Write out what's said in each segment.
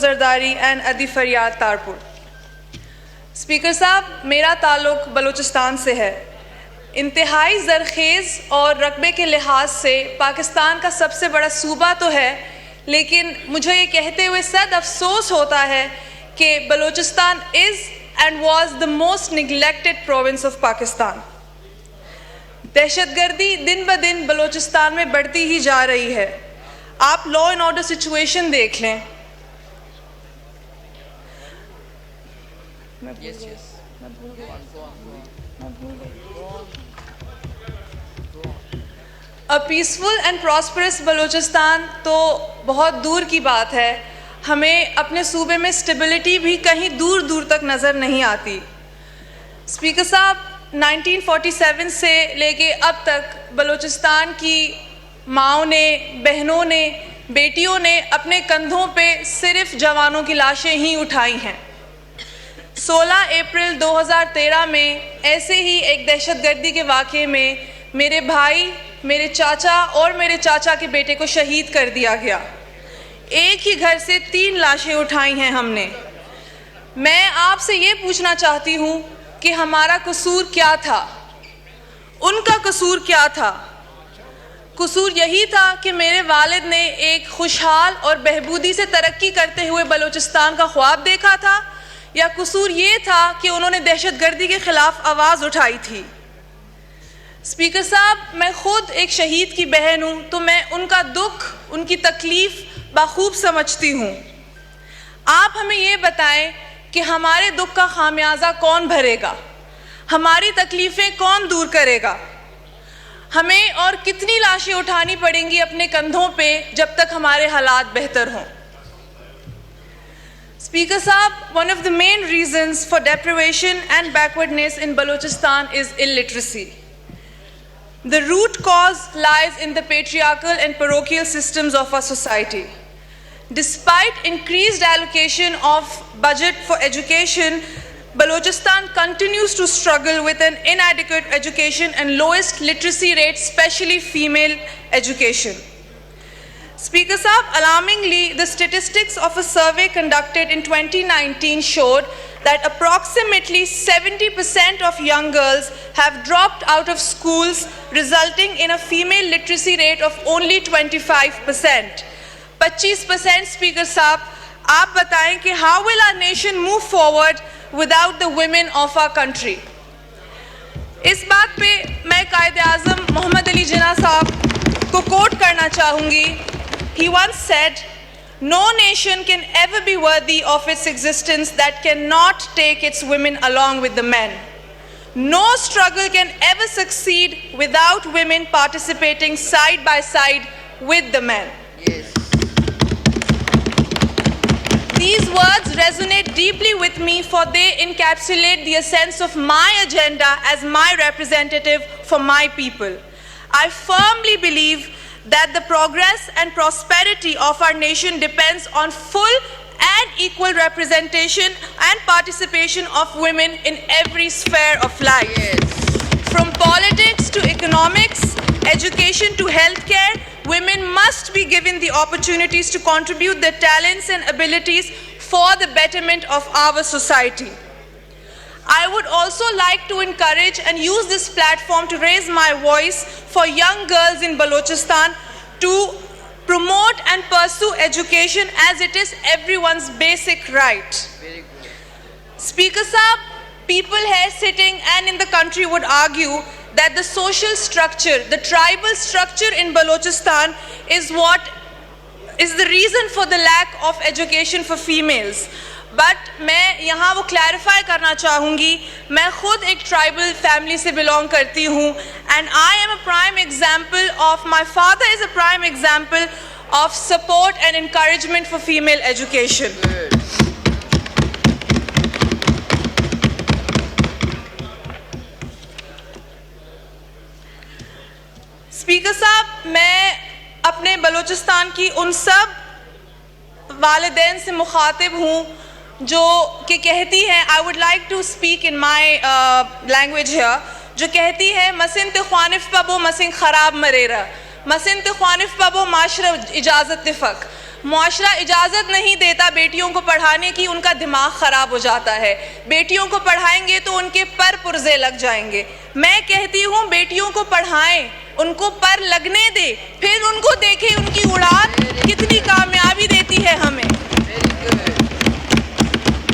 Zardari and अदी फरियाद Tarpur. Speaker साहब, मेरा ताल्लुक़ बलूचिस्तान से है। इंतहाई ज़रख़ेज़ और रकबे के लिहाज से पाकिस्तान का सबसे बड़ा सूबा तो है, लेकिन मुझे ये कहते हुए सद अफसोस होता है कि Balochistan is and was the most neglected province of Pakistan. दहशतगर्दी दिन ब दिन बलूचिस्तान में बढ़ती ही जा रही है। आप लॉ एंड ऑर्डर सिचुएशन देख लें। A peaceful and prosperous Balochistan तो बहुत दूर की बात है। हमें अपने सूबे में स्टेबिलिटी भी कहीं दूर दूर तक नज़र नहीं आती। स्पीकर साहब, 1947 से लेके अब तक बलूचिस्तान की माँओं ने, बहनों ने, बेटियों ने अपने कंधों पे सिर्फ जवानों की लाशें ही उठाई हैं। 16 अप्रैल 2013 में ऐसे ही एक दहशतगर्दी के वाक़े में मेरे भाई, मेरे चाचा और मेरे चाचा के बेटे को शहीद कर दिया गया। एक ही घर से 3 लाशें उठाई हैं हमने। मैं आपसे ये पूछना चाहती हूँ कि हमारा कसूर क्या था, उनका कसूर क्या था? कसूर यही था कि मेरे वालिद ने एक खुशहाल और बहबूदी से तरक्की करते हुए बलूचिस्तान का ख्वाब देखा था, या कसूर ये था कि उन्होंने दहशतगर्दी के ख़िलाफ़ आवाज़ उठाई थी? स्पीकर साहब, मैं ख़ुद एक शहीद की बहन हूँ, तो मैं उनका दुख, उनकी तकलीफ़ बाखूब समझती हूँ। आप हमें ये बताएं कि हमारे दुख का खामियाजा कौन भरेगा, हमारी तकलीफ़ें कौन दूर करेगा? हमें और कितनी लाशें उठानी पड़ेंगी अपने कंधों पे जब तक हमारे हालात बेहतर हों? Speaker Saab, one of the main reasons for deprivation and backwardness in Balochistan is illiteracy. The root cause lies in the patriarchal and parochial systems of our society. Despite increased allocation of budget for education, Balochistan continues to struggle with an inadequate education and lowest literacy rate, especially female education. Speaker Saab, alarmingly, the statistics of a survey conducted in 2019 showed that approximately 70% of young girls have dropped out of schools, resulting in a female literacy rate of only 25%. 25%, Speaker Saab, आप बताएं कि how will our nation move forward without the women of our country? इस बात पे मैं कायद-ए-आज़म मोहम्मद अली जिन्ना साहब को coat करना चाहूँगी। He once said, "No nation can ever be worthy of its existence that cannot take its women along with the men. No struggle can ever succeed without women participating side by side with the men." Yes. These words resonate deeply with me, for they encapsulate the essence of my agenda as my representative for my people. I firmly believe that the progress and prosperity of our nation depends on full and equal representation and participation of women in every sphere of life. Yes. From politics to economics, education to healthcare, women must be given the opportunities to contribute their talents and abilities for the betterment of our society. I would also like to encourage and use this platform to raise my voice for young girls in Balochistan to promote and pursue education, as it is everyone's basic right. Very good. Speaker Saab, people here sitting and in the country would argue that the social structure, the tribal structure in Balochistan is what is the reason for the lack of education for females. But मैं यहाँ वो clarify करना चाहूँगी, मैं ख़ुद एक tribal family से belong करती हूँ, and I am a prime example of, my father is a prime example of support and encouragement for female education. Speaker साहब, मैं अपने बलूचिस्तान की उन सब वालिदैन से मुखातिब हूँ जो कि कहती हैं, I would like to speak in my language here, जो कहती है मसिंत ख्वानिफ पबो मसिंग ख़राब मरेरा, मसिंत ख्वानिफ पबो माशरा इजाज़त तिफ़क, मुआशरा इजाज़त नहीं देता बेटियों को पढ़ाने की, उनका दिमाग ख़राब हो जाता है। बेटियों को पढ़ाएंगे तो उनके पर पुर्जे लग जाएंगे। मैं कहती हूँ बेटियों को पढ़ाएं, उनको पर लगने दे, फिर उनको देखें उनकी उड़ान कितनी कामयाबी देती है हमें,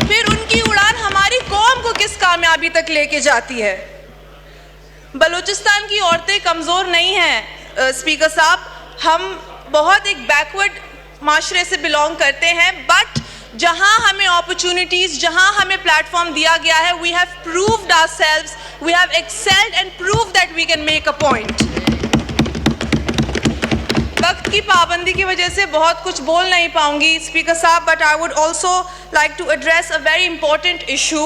फिर उनकी उड़ान हमारी कौम को किस कामयाबी तक लेके जाती है। बलूचिस्तान की औरतें कमज़ोर नहीं हैं स्पीकर साहब, हम बहुत एक बैकवर्ड माशरे से बिलोंग करते हैं, बट जहां हमें अपॉर्चुनिटीज़, जहां हमें प्लेटफॉर्म दिया गया है, we have proved ourselves, we have excelled and proved that we can make a point. वक्त की पाबंदी की वजह से बहुत कुछ बोल नहीं पाऊंगी स्पीकर साहब, but I would also like to address a very important issue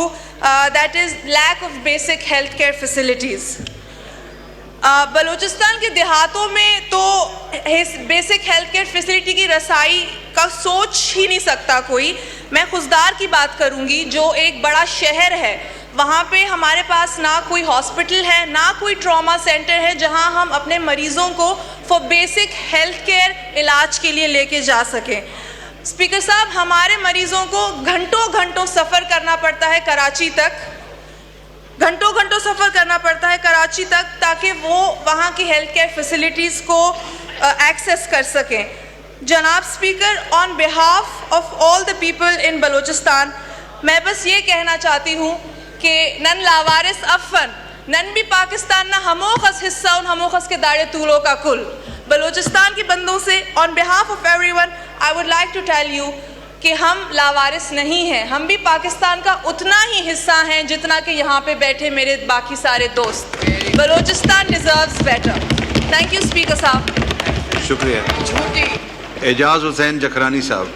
that is lack of basic health care facilities. Balochistan के देहातों में तो बेसिक हेल्थ केयर फैसिलिटी की रसाई का सोच ही नहीं सकता कोई। मैं खुशदार की बात करूंगी जो एक बड़ा शहर है, वहाँ पे हमारे पास ना कोई हॉस्पिटल है, ना कोई ट्रॉमा सेंटर है जहाँ हम अपने मरीज़ों को फॉर बेसिक हेल्थ केयर इलाज के लिए लेके जा सकें। स्पीकर साहब, हमारे मरीज़ों को घंटों घंटों सफ़र करना पड़ता है कराची तक, घंटों घंटों सफ़र करना पड़ता है कराची तक, ताकि वो वहाँ की हेल्थ केयर फैसिलिटीज़ को एक्सेस कर सकें। जनाब speaker, on behalf of all the people in Balochistan, मैं बस ये कहना चाहती हूँ कि नन लावारिस अफ़न, नन भी पाकिस्तान ना हमोखस हिस्सा उन हमोखस के दाड़े तूलों का कुल। बलूचिस्तान के बंदों से on behalf of everyone I would like to tell you कि हम लावारिस नहीं हैं, हम भी पाकिस्तान का उतना ही हिस्सा हैं जितना कि यहाँ पे बैठे मेरे बाकी सारे दोस्त। Balochistan deserves better. Thank you speaker साहब। शुक्रिया। एजाज हुसैन जखरानी साहब।